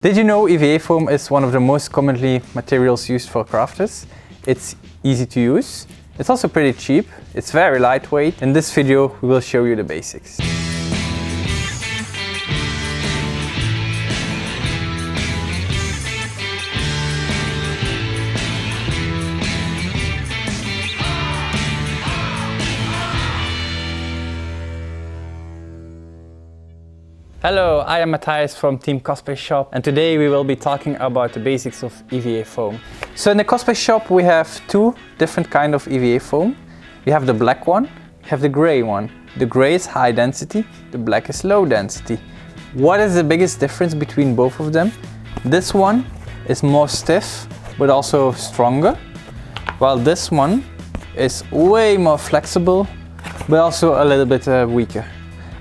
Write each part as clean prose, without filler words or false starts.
Did you know EVA foam is one of the most commonly materials used for crafters? It's easy to use. It's also pretty cheap. It's very lightweight. In this video, we will show you the basics. Hello, I am Matthias from Team Cosplay Shop, and today we will be talking about the basics of EVA foam. So in the Cosplay Shop we have two different kinds of EVA foam. We have the black one, we have the grey one. The grey is high density, the black is low density. What is the biggest difference between both of them? This one is more stiff but also stronger, while this one is way more flexible but also a little bit weaker.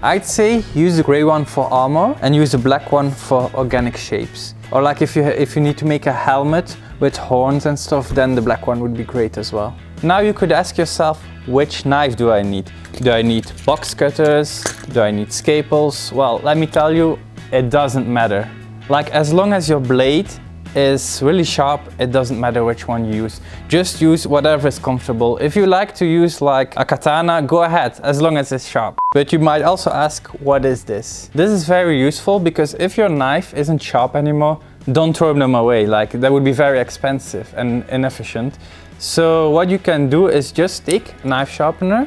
I'd say use the grey one for armor and use the black one for organic shapes. Or like if you need to make a helmet with horns and stuff, then the black one would be great as well. Now you could ask yourself, which knife do I need? Do I need box cutters? Do I need scalpels? Well, let me tell you, it doesn't matter. Like as long as your blade is really sharp, it doesn't matter which one you use. Just use whatever is comfortable. If you like to use like a katana, go ahead, as long as it's sharp. But you might also ask, what is this? This is very useful because if your knife isn't sharp anymore, don't throw them away. Like that would be very expensive and inefficient. So what you can do is just take a knife sharpener,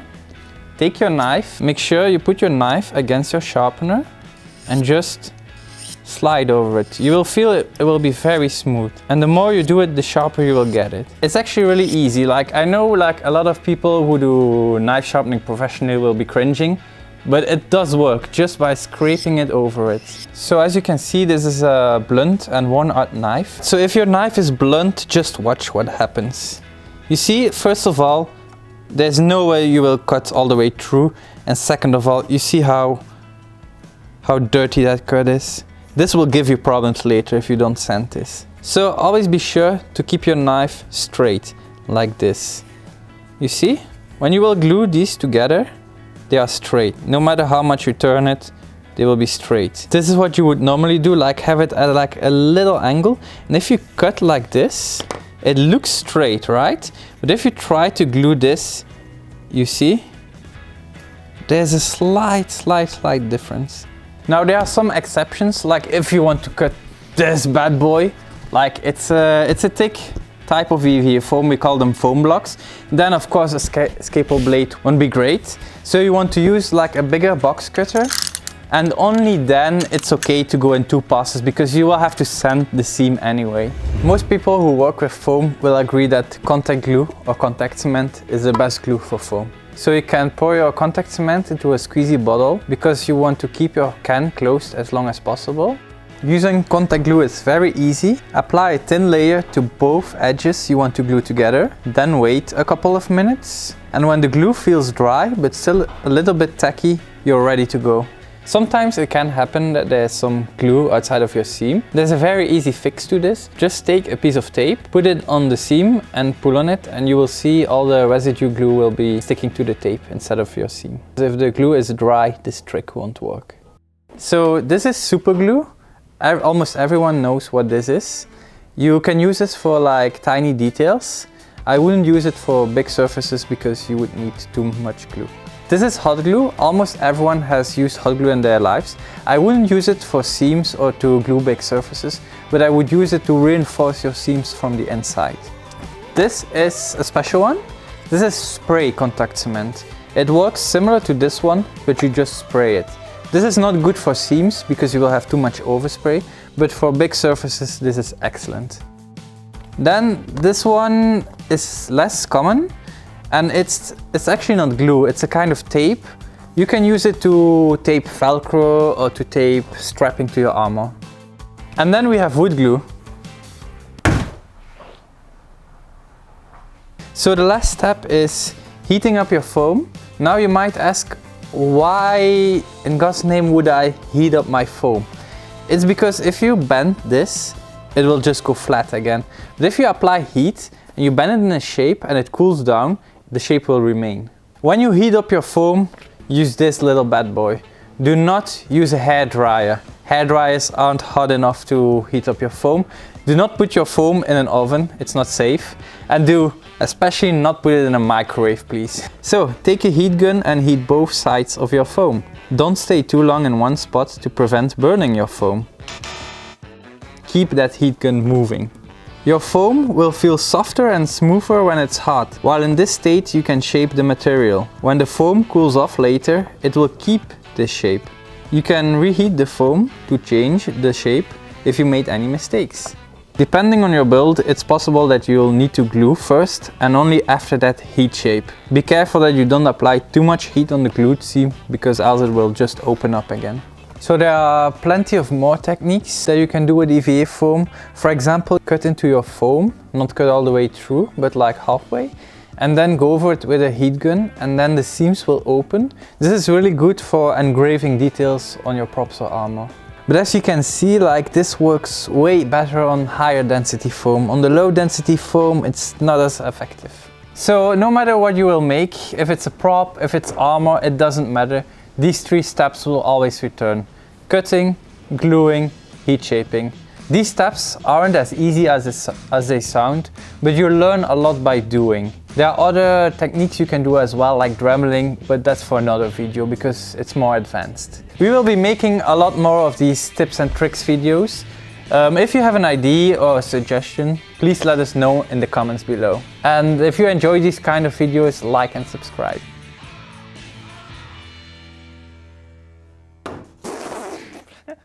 take your knife, make sure you put your knife against your sharpener and just slide over it. You will feel it will be very smooth, and the more you do it, the sharper you will get it. It's actually really easy. Like I know like a lot of people who do knife sharpening professionally will be cringing, but it does work just by scraping it over it. So as you can see, this is a blunt and one-aught knife. So if your knife is blunt, just watch what happens. You see, first of all, there's no way you will cut all the way through, and second of all, you see how dirty that cut is. This will give you problems later if you don't sand this. So always be sure to keep your knife straight, like this. You see? When you will glue these together, they are straight. No matter how much you turn it, they will be straight. This is what you would normally do, like have it at like a little angle. And if you cut like this, it looks straight, right? But if you try to glue this, you see? There's a slight difference. Now there are some exceptions, like if you want to cut this bad boy, like it's a thick type of EVA foam, we call them foam blocks. Then of course a scalpel blade won't be great. So you want to use like a bigger box cutter, and only then it's okay to go in two passes because you will have to sand the seam anyway. Most people who work with foam will agree that contact glue or contact cement is the best glue for foam. So you can pour your contact cement into a squeezy bottle because you want to keep your can closed as long as possible. Using contact glue is very easy. Apply a thin layer to both edges you want to glue together. Then wait a couple of minutes. And when the glue feels dry but still a little bit tacky, you're ready to go. Sometimes it can happen that there's some glue outside of your seam. There's a very easy fix to this. Just take a piece of tape, put it on the seam and pull on it, and you will see all the residue glue will be sticking to the tape instead of your seam. If the glue is dry, this trick won't work. So this is super glue. Almost everyone knows what this is. You can use this for like tiny details. I wouldn't use it for big surfaces because you would need too much glue. This is hot glue. Almost everyone has used hot glue in their lives. I wouldn't use it for seams or to glue big surfaces, but I would use it to reinforce your seams from the inside. This is a special one. This is spray contact cement. It works similar to this one, but you just spray it. This is not good for seams because you will have too much overspray, but for big surfaces this is excellent. Then this one is less common. And it's actually not glue, it's a kind of tape. You can use it to tape Velcro or to tape strapping to your armor. And then we have wood glue. So the last step is heating up your foam. Now you might ask, why in God's name would I heat up my foam? It's because if you bend this, it will just go flat again. But if you apply heat and you bend it in a shape and it cools down, the shape will remain. When you heat up your foam, use this little bad boy. Do not use a hair dryer. hairdryers aren't hot enough to heat up your foam, do not put your foam in an oven, it's not safe. And do especially not put it in a microwave, please. So take a heat gun and heat both sides of your foam. Don't stay too long in one spot to prevent burning your foam. Keep that heat gun moving. Your foam will feel softer and smoother when it's hot, while in this state you can shape the material. When the foam cools off later, it will keep this shape. You can reheat the foam to change the shape if you made any mistakes. Depending on your build, it's possible that you'll need to glue first and only after that heat shape. Be careful that you don't apply too much heat on the glued seam, because else it will just open up again. So there are plenty of more techniques that you can do with EVA foam. For example, cut into your foam, not cut all the way through, but like halfway, and then go over it with a heat gun, and then the seams will open. This is really good for engraving details on your props or armor. But as you can see, like, this works way better on higher density foam. On the low density foam, it's not as effective. So no matter what you will make, if it's a prop, if it's armor, it doesn't matter. These 3 steps will always return: cutting, gluing, heat shaping. These steps aren't as easy as they sound, but you learn a lot by doing. There are other techniques you can do as well, like dremeling, but that's for another video because it's more advanced. We will be making a lot more of these tips and tricks videos. If you have an idea or a suggestion, please let us know in the comments below. And if you enjoy these kind of videos, like and subscribe.